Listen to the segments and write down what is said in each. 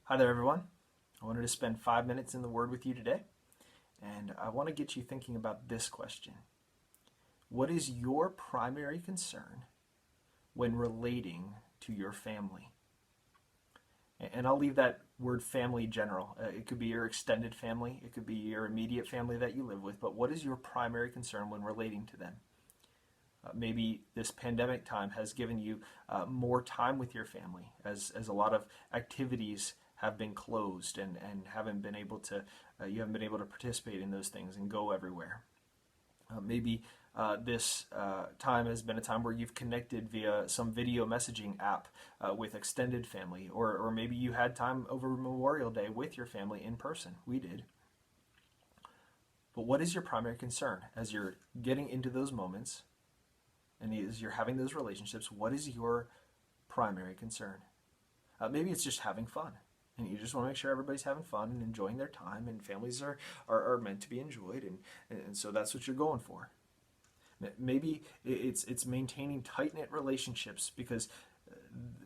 Hi there, everyone. I wanted to spend 5 minutes in the Word with you today, and I want to get you thinking about this question. What is your primary concern when relating to your family? And I'll leave that word family general. It could be your extended family, it could be your immediate family that you live with, but what is your primary concern when relating to them? Maybe this pandemic time has given you more time with your family as a lot of activities have been closed and haven't been able to you haven't been able to participate in those things and go everywhere. Maybe this time has been a time where you've connected via some video messaging app with extended family, or maybe you had time over Memorial Day with your family in person. We did. But what is your primary concern as you're getting into those moments and as you're having those relationships? What is your primary concern? Maybe it's just having fun. And you just want to make sure everybody's having fun and enjoying their time, and families are meant to be enjoyed, and so that's what you're going for. Maybe it's maintaining tight-knit relationships because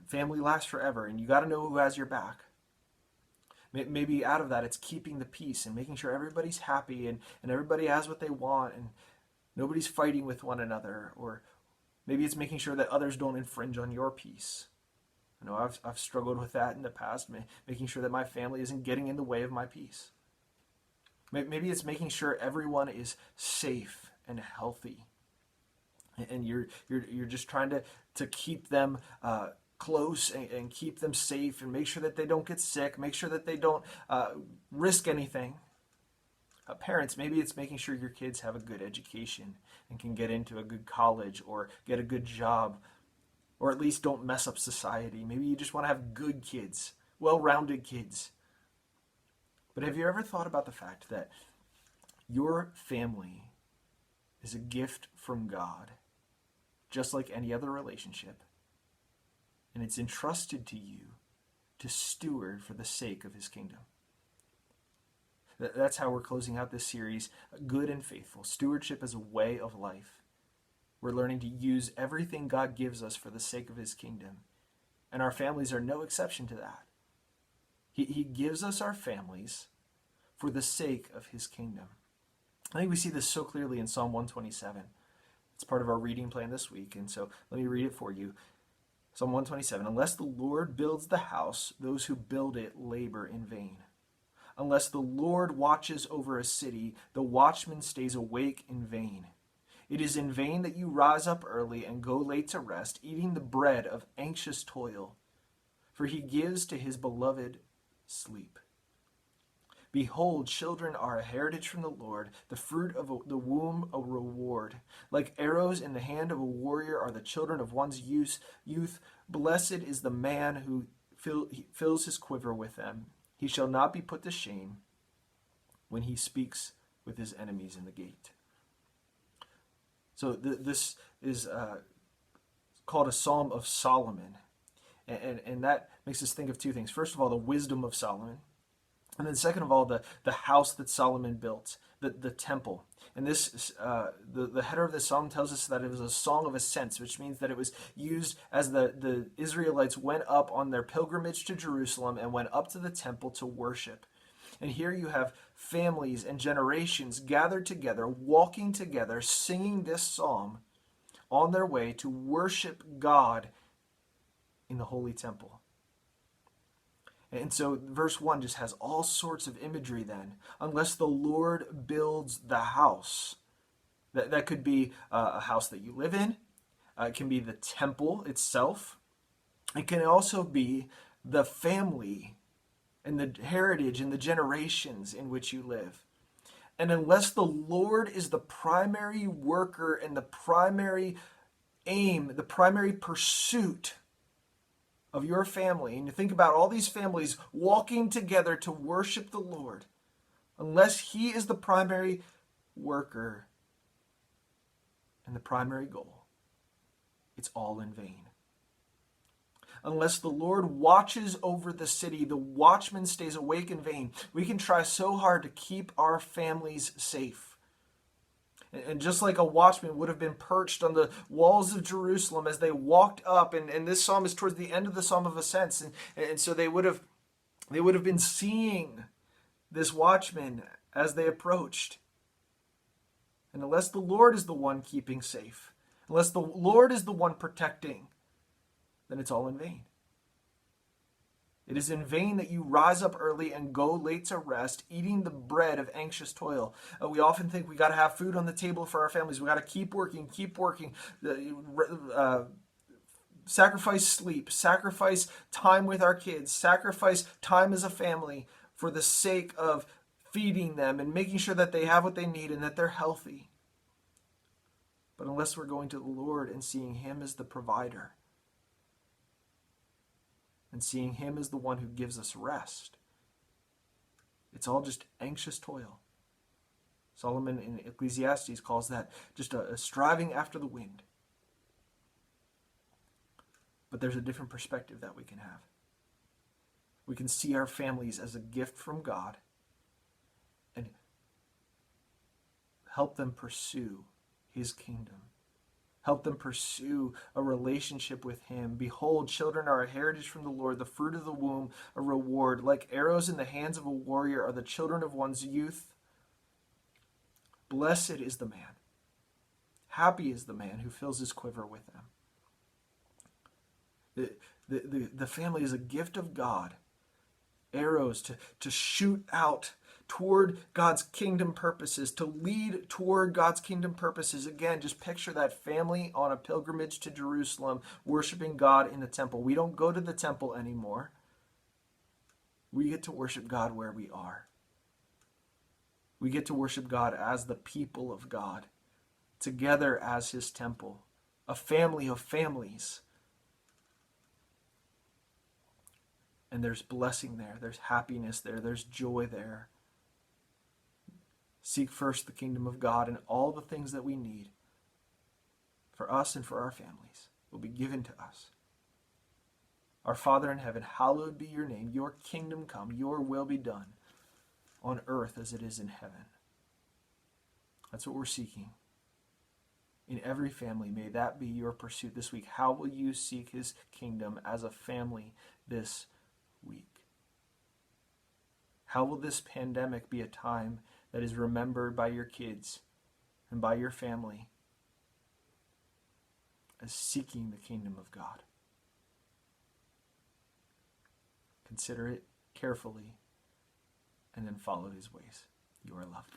family lasts forever and you got to know who has your back. Maybe out of that it's keeping the peace and making sure everybody's happy and everybody has what they want and nobody's fighting with one another. Or maybe it's making sure that others don't infringe on your peace. I know I've struggled with that in the past, making sure that my family isn't getting in the way of my peace. Maybe it's making sure everyone is safe and healthy, and you're just trying to keep them close and keep them safe and make sure that they don't get sick, make sure that they don't risk anything. Parents, maybe it's making sure your kids have a good education and can get into a good college or get a good job, or at least don't mess up society. Maybe you just want to have good kids, well-rounded kids. But have you ever thought about the fact that your family is a gift from God, just like any other relationship, and it's entrusted to you to steward for the sake of His kingdom? That's how we're closing out this series, Good and Faithful, Stewardship as a Way of Life. We're learning to use everything God gives us for the sake of His kingdom. And our families are no exception to that. He gives us our families for the sake of His kingdom. I think we see this so clearly in Psalm 127. It's part of our reading plan this week, and so let me read it for you. Psalm 127, unless the Lord builds the house, those who build it labor in vain. Unless the Lord watches over a city, the watchman stays awake in vain. It is in vain that you rise up early and go late to rest, eating the bread of anxious toil, for He gives to His beloved sleep. Behold, children are a heritage from the Lord, the fruit of the womb a reward. Like arrows in the hand of a warrior are the children of one's youth. Blessed is the man who fills his quiver with them. He shall not be put to shame when he speaks with his enemies in the gate. So this is called a Psalm of Solomon. And that makes us think of two things. First of all, the wisdom of Solomon. And then second of all, the house that Solomon built, the temple. And this, the header of this psalm tells us that it was a song of ascents, which means that it was used as the Israelites went up on their pilgrimage to Jerusalem and went up to the temple to worship. And here you have families and generations gathered together, walking together, singing this psalm on their way to worship God in the holy temple. And so verse 1 just has all sorts of imagery then. Unless the Lord builds the house. That could be a house that you live in. It can be the temple itself. It can also be the family and the heritage and the generations in which you live. And unless the Lord is the primary worker and the primary aim, the primary pursuit of your family, and you think about all these families walking together to worship the Lord, unless He is the primary worker and the primary goal, it's all in vain. Unless the Lord watches over the city, the watchman stays awake in vain. We can try so hard to keep our families safe. And just like a watchman would have been perched on the walls of Jerusalem as they walked up, and this psalm is towards the end of the Psalm of Ascents, and so they would have They would have been seeing this watchman as they approached. And unless the Lord is the one keeping safe, unless the Lord is the one protecting, then it's all in vain. It is in vain that you rise up early and go late to rest, eating the bread of anxious toil. We often think we got to have food on the table for our families. We got to keep working, sacrifice sleep, sacrifice time with our kids, sacrifice time as a family for the sake of feeding them and making sure that they have what they need and that they're healthy. But unless we're going to the Lord and seeing Him as the provider, and seeing Him as the one who gives us rest, it's all just anxious toil. Solomon in Ecclesiastes calls that just a striving after the wind. But there's a different perspective that we can have. We can see our families as a gift from God and help them pursue His kingdom. Help them pursue a relationship with Him. Behold, children are a heritage from the Lord, the fruit of the womb, a reward. Like arrows in the hands of a warrior are the children of one's youth. Blessed is the man. Happy is the man who fills his quiver with them. The family is a gift of God. Arrows to shoot out toward God's kingdom purposes, to lead toward God's kingdom purposes. Again, just picture that family on a pilgrimage to Jerusalem, worshiping God in the temple. We don't go to the temple anymore. We get to worship God where we are. We get to worship God as the people of God, together as His temple, a family of families. And there's blessing there, there's happiness there, there's joy there. Seek first the kingdom of God, and all the things that we need for us and for our families will be given to us. Our Father in heaven, hallowed be your name. Your kingdom come, your will be done on earth as it is in heaven. That's what we're seeking. In every family, may that be your pursuit this week. How will you seek His kingdom as a family this week? How will this pandemic be a time that is remembered by your kids and by your family as seeking the kingdom of God? Consider it carefully and then follow His ways. You are loved.